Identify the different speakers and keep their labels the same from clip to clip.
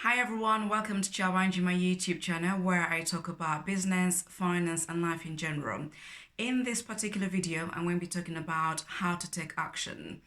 Speaker 1: Hi everyone, welcome to Chawanji, my YouTube channel where I talk about business, finance, and life in general. In this particular video, I'm going to be talking about how to take action.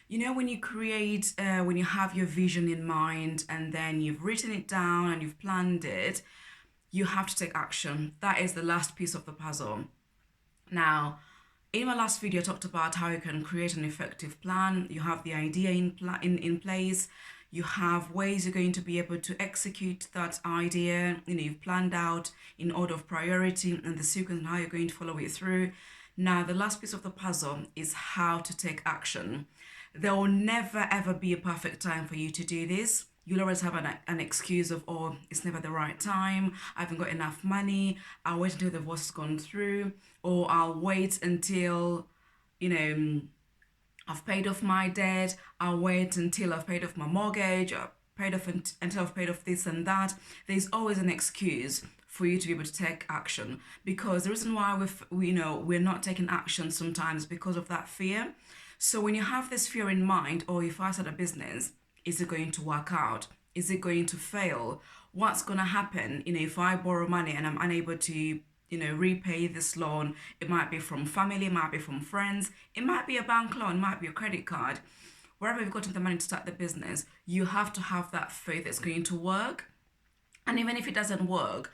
Speaker 1: You know, when you when you have your vision in mind and then you've written it down and you've planned it, you have to take action. That is the last piece of the puzzle. Now, in my last video, I talked about how you can create an effective plan. You have the idea in place. You have ways you're going to be able to execute that idea. You know, you've planned out in order of priority and the sequence and how you're going to follow it through. Now, the last piece of the puzzle is how to take action. There will never ever be a perfect time for you to do this. You'll always have an excuse of, oh, it's never the right time, I haven't got enough money, I'll wait until the divorce has gone through, or I'll wait until, you know, I've paid off my debt, I'll wait until I've paid off my mortgage, or paid off until I've paid off this and that. There's always an excuse for you to be able to take action, because the reason why we're not taking action sometimes because of that fear. So when you have this fear in mind, or if I start a business, is it going to work out? Is it going to fail? What's going to happen, if I borrow money and I'm unable to, repay this loan? It might be from family, it might be from friends, it might be a bank loan, it might be a credit card. Wherever you've gotten the money to start the business, you have to have that faith it's going to work. And even if it doesn't work,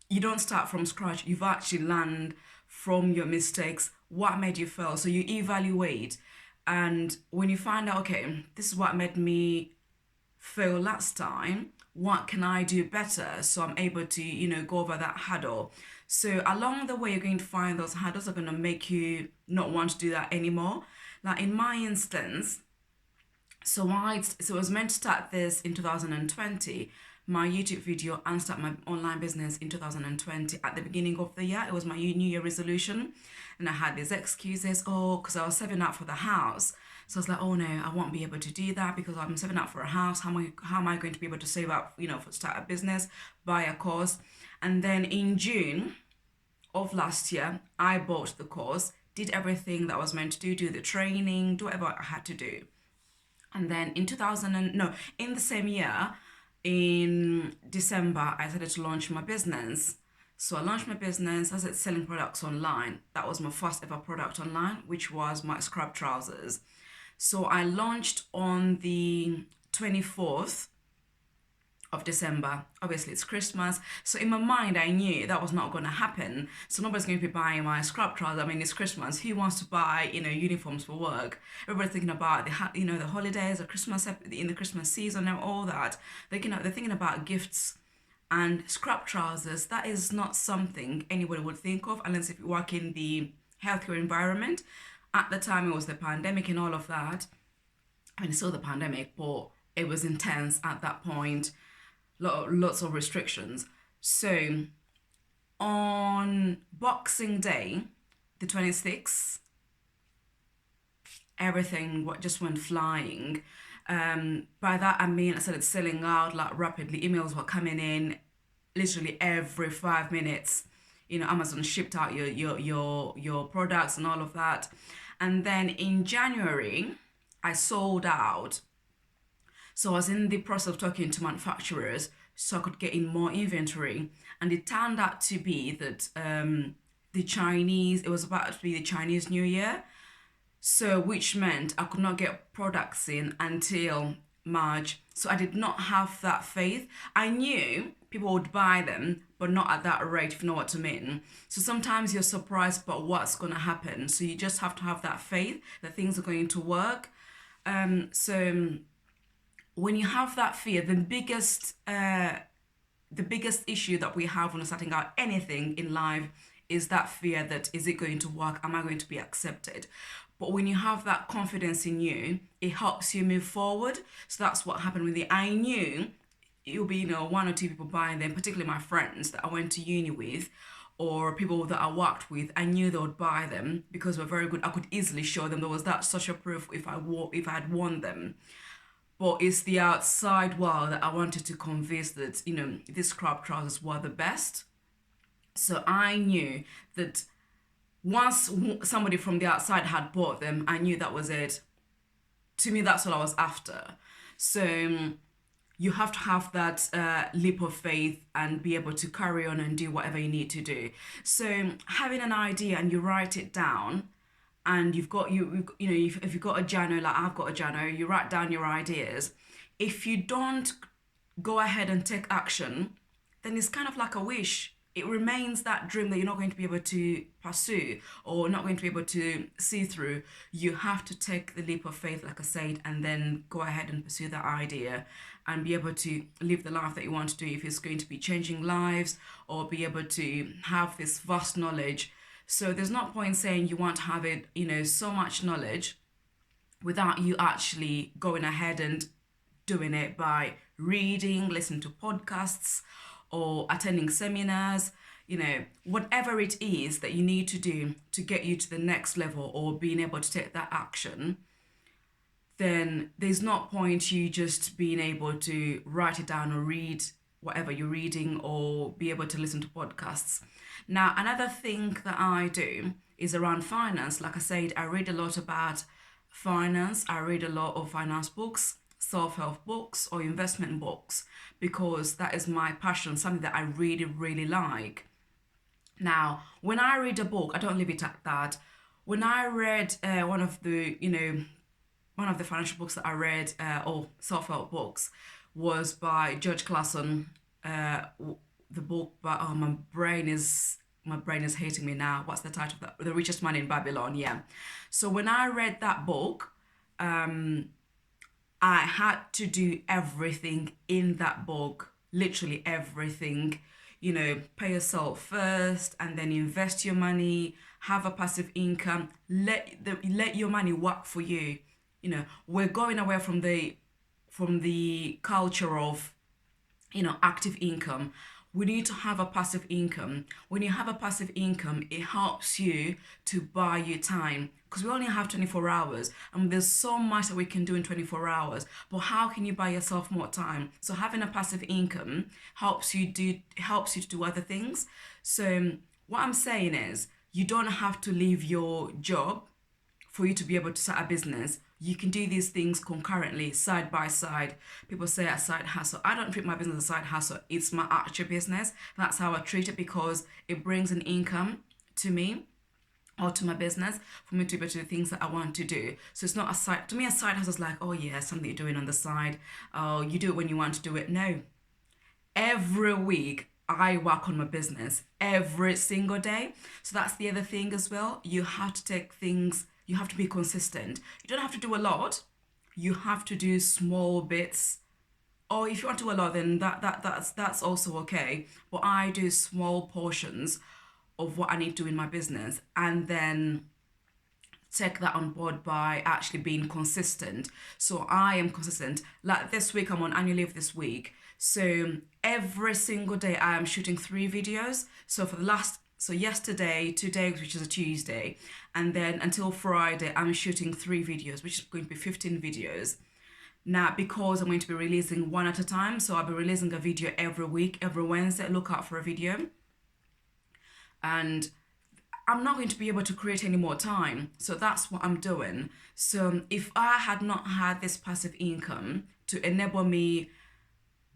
Speaker 1: you don't start from scratch. You've actually learned from your mistakes what made you fail. So you evaluate. And when you find out, okay, this is what made me fail last time, what can I do better so I'm able to, go over that hurdle? So along the way, you're going to find those hurdles are going to make you not want to do that anymore. Like in my instance, so I was meant to start this in 2020, my YouTube video, and start my online business in 2020 at the beginning of the year. It was my New Year resolution, and I had these excuses. Oh, because I was saving up for the house. So I was like, oh no, I won't be able to do that because I'm saving up for a house. How am I going to be able to save up, for start a business, buy a course? And then in June of last year, I bought the course, did everything that I was meant to do the training, do whatever I had to do. And then in the same year, in December, I decided to launch my business. So I launched my business. I started selling products online. That was my first ever product online, which was my scrub trousers. So I launched on the 24th of December. Obviously, it's Christmas. So in my mind, I knew that was not going to happen. So nobody's going to be buying my scrub trousers. I mean, it's Christmas. Who wants to buy, uniforms for work? Everybody's thinking about the holidays, the Christmas in the Christmas season, and all that. They're thinking about gifts. And scrub trousers, that is not something anybody would think of unless if you work in the healthcare environment. At the time, it was the pandemic and all of that. I mean, it's still the pandemic, but it was intense at that point. Lots of restrictions. So on Boxing Day, the 26th, everything just went flying. By that I mean I started selling out like rapidly. Emails were coming in literally every 5 minutes. Amazon shipped out your products and all of that. And then in January, I sold out. So I was in the process of talking to manufacturers so I could get in more inventory. And it turned out to be that it was about to be the Chinese New Year. So which meant I could not get products in until March. So I did not have that faith. I knew people would buy them, but not at that rate, if you know what I mean. So sometimes you're surprised about what's going to happen. So you just have to have that faith that things are going to work. So when you have that fear, the biggest issue that we have when we're starting out anything in life is that fear that, is it going to work? Am I going to be accepted? But when you have that confidence in you, it helps you move forward. So that's what happened with it. I knew it would be, one or two people buying them, particularly my friends that I went to uni with, or people that I worked with. I knew they would buy them because we're very good. I could easily show them. There was that social proof if I had worn them. But it's the outside world that I wanted to convince that, these scrub trousers were the best. So I knew that once somebody from the outside had bought them, I knew that was it. To me, that's what I was after. So you have to have that leap of faith and be able to carry on and do whatever you need to do. So having an idea and you write it down, and you've got you know if you've got a journal like I've got a journal, you write down your ideas. If you don't go ahead and take action, then it's kind of like a wish. It remains that dream that you're not going to be able to pursue or not going to be able to see through. You have to take the leap of faith, like I said, and then go ahead and pursue that idea and be able to live the life that you want to do. If it's going to be changing lives or be able to have this vast knowledge. So there's no point saying you want to have it, so much knowledge without you actually going ahead and doing it by reading, listening to podcasts, or attending seminars, whatever it is that you need to do to get you to the next level or being able to take that action, then there's not point you just being able to write it down or read whatever you're reading or be able to listen to podcasts. Now, another thing that I do is around finance. Like I said, I read a lot about finance. I read a lot of finance books, self-help books or investment books, because that is my passion, something that I really, really like. Now, when I read a book, I don't leave it at that. When I read one of the financial books that I read, or self-help books, was by George Clason. The book, but my brain is hating me now. What's the title of that? The Richest Man in Babylon. Yeah. So when I read that book, I had to do everything in that book, literally everything. Pay yourself first and then invest your money, have a passive income, let your money work for you. We're going away from the culture of, active income. We need to have a passive income. When you have a passive income, it helps you to buy you time, because we only have 24 hours and there's so much that we can do in 24 hours. But how can you buy yourself more time? So having a passive income helps you to do other things. So what I'm saying is, you don't have to leave your job for you to be able to start a business. You can do these things concurrently, side by side. People say a side hustle. I don't treat my business as a side hustle. It's my actual business. That's how I treat it, because it brings an income to me or to my business for me to be able to do things that I want to do. So it's not a side. To me, a side hustle is like, oh yeah, something you're doing on the side. Oh, you do it when you want to do it. No. Every week, I work on my business every single day. So that's the other thing as well. You have to be consistent. You don't have to do a lot. You have to do small bits. Or if you want to do a lot, then that's also okay. But I do small portions of what I need to do in my business, and then take that on board by actually being consistent. So I am consistent. Like this week, I'm on annual leave this week. So every single day I am shooting 3 videos. So yesterday, today, which is a Tuesday, and then until Friday, I'm shooting 3 videos, which is going to be 15 videos. Now, because I'm going to be releasing one at a time, so I'll be releasing a video every week, every Wednesday. Look out for a video. And I'm not going to be able to create any more time. So that's what I'm doing. So if I had not had this passive income to enable me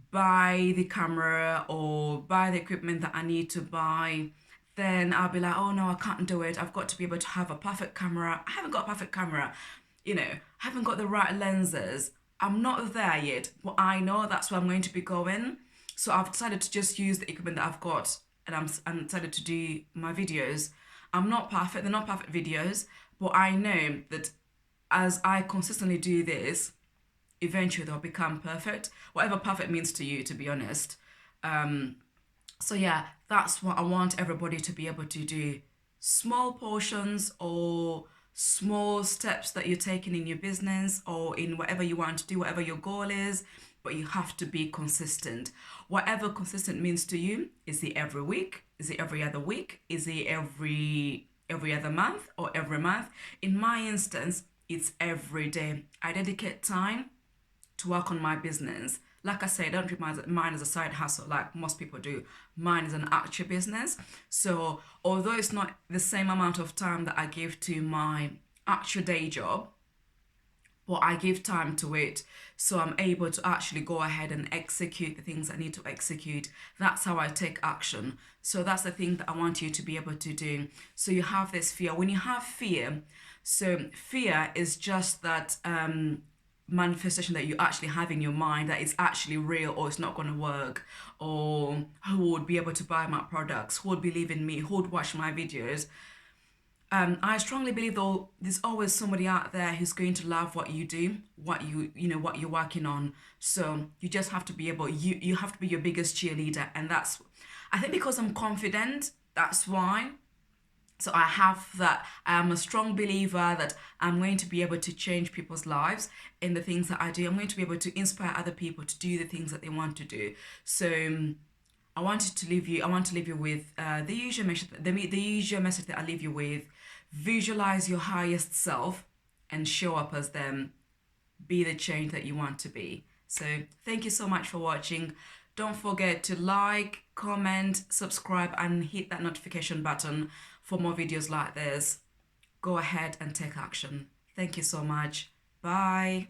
Speaker 1: buy the camera or buy the equipment that I need to buy, then I'll be like, oh no, I can't do it. I've got to be able to have a perfect camera. I haven't got a perfect camera. I haven't got the right lenses. I'm not there yet, but I know that's where I'm going to be going. So I've decided to just use the equipment that I've got, and I'm decided to do my videos. I'm not perfect. They're not perfect videos, but I know that as I consistently do this, eventually they'll become perfect. Whatever perfect means to you, to be honest. So yeah, that's what I want everybody to be able to do. Small portions or small steps that you're taking in your business or in whatever you want to do, whatever your goal is, but you have to be consistent. Whatever consistent means to you, is it every week? Is it every other week? Is it every other month or every month? In my instance, it's every day. I dedicate time to work on my business. Like I said, I don't treat mine as a side hustle like most people do. Mine is an actual business. So although it's not the same amount of time that I give to my actual day job, but I give time to it. So I'm able to actually go ahead and execute the things I need to execute. That's how I take action. So that's the thing that I want you to be able to do. So you have this fear. When you have fear, so fear is just that manifestation that you actually have in your mind that is actually real, or it's not going to work, or who would be able to buy my products, who would believe in me, who would watch my videos. I strongly believe though there's always somebody out there who's going to love what you do, what you're working on. So you just have to be able, you have to be your biggest cheerleader, and that's, I think because I'm confident, that's why. So I have that. I am a strong believer that I'm going to be able to change people's lives in the things that I do. I'm going to be able to inspire other people to do the things that they want to do. So I wanted to leave you. I want to leave you with the usual message. The usual message that I leave you with: visualize your highest self and show up as them. Be the change that you want to be. So thank you so much for watching. Don't forget to like, comment, subscribe, and hit that notification button for more videos like this. Go ahead and take action. Thank you so much. Bye.